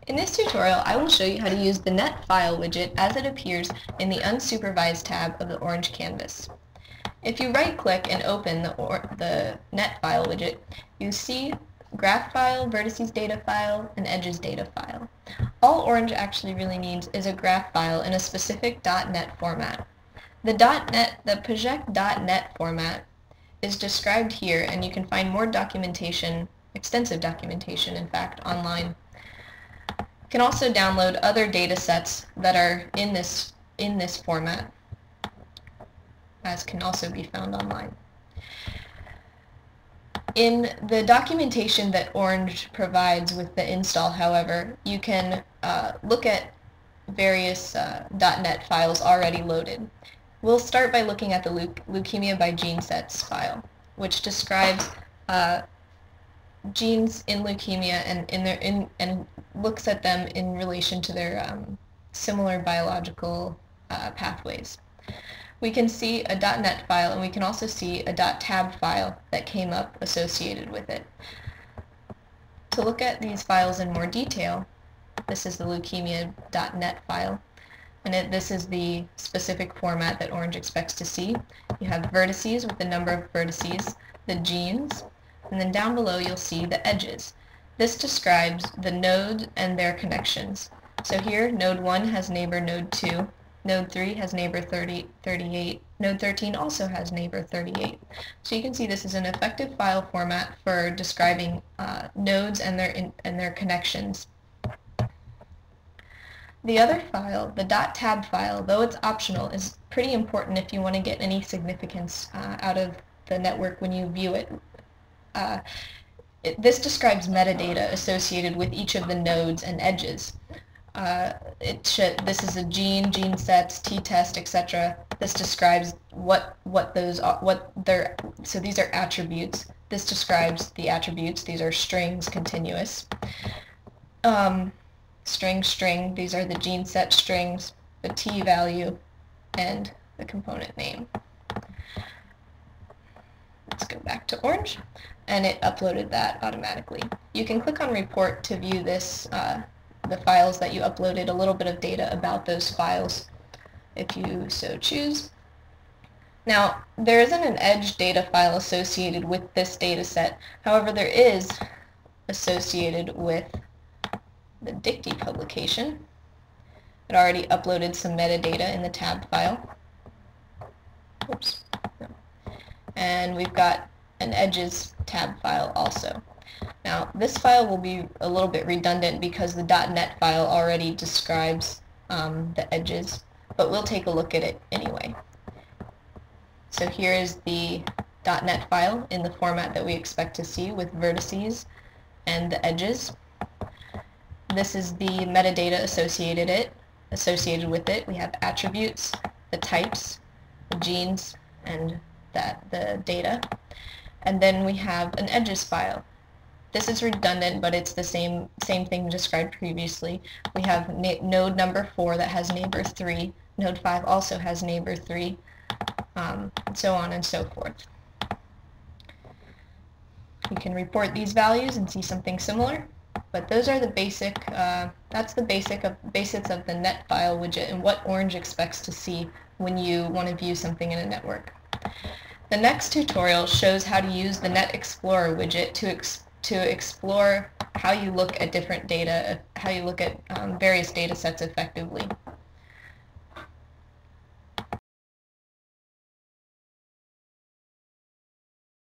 In this tutorial, I will show you how to use the net file widget as it appears in the unsupervised tab of the Orange canvas. If you right-click and open the net file widget, you see graph file, vertices data file, and edges data file. All Orange actually really needs is a graph file in a specific .NET format. The project.NET format is described here, and you can find more documentation, extensive documentation in fact, online. You can also download other data sets that are in this format, as can also be found online. In the documentation that Orange provides with the install, however, you can look at various .NET files already loaded. We'll start by looking at the leukemia by gene sets file, which describes genes in leukemia and looks at them in relation to their similar biological pathways. We can see a .NET file, and we can also see a .tab file that came up associated with it. To look at these files in more detail, this is the leukemia.net file, and this is the specific format that Orange expects to see. You have vertices with the number of vertices, the genes, and then down below you'll see the edges. This describes the nodes and their connections. So here, node 1 has neighbor node 2, node 3 has neighbor 38, node 13 also has neighbor 38. So you can see this is an effective file format for describing nodes and their connections. The other file, the .tab file, though it's optional, is pretty important if you want to get any significance out of the network when you view it. This describes metadata associated with each of the nodes and edges. This is a gene sets, t-test, etc. This describes so these are attributes. This describes the attributes. These are strings, continuous. String, these are the gene set strings, the t value, and the component name. Let's go back to Orange, and it uploaded that automatically. You can click on Report to view this, the files that you uploaded, a little bit of data about those files, if you so choose. Now, there isn't an edge data file associated with this data set. However, there is associated with the Dicty publication. It already uploaded some metadata in the tab file. Oops. No. And we've got an edges tab file also. Now, this file will be a little bit redundant because the .NET file already describes the edges, but we'll take a look at it anyway. So here is the .NET file in the format that we expect to see with vertices and the edges. This is the metadata associated with it. We have attributes, the types, the genes, and the data. And then we have an edges file. This is redundant, but it's the same thing described previously. We have node number 4 that has neighbor 3. Node 5 also has neighbor 3, and so on and so forth. You can report these values and see something similar. But those are the basic, that's the basics of the net file widget and what Orange expects to see when you want to view something in a network. The next tutorial shows how to use the Net Explorer widget to explore how you look at different data, how you look at various data sets effectively.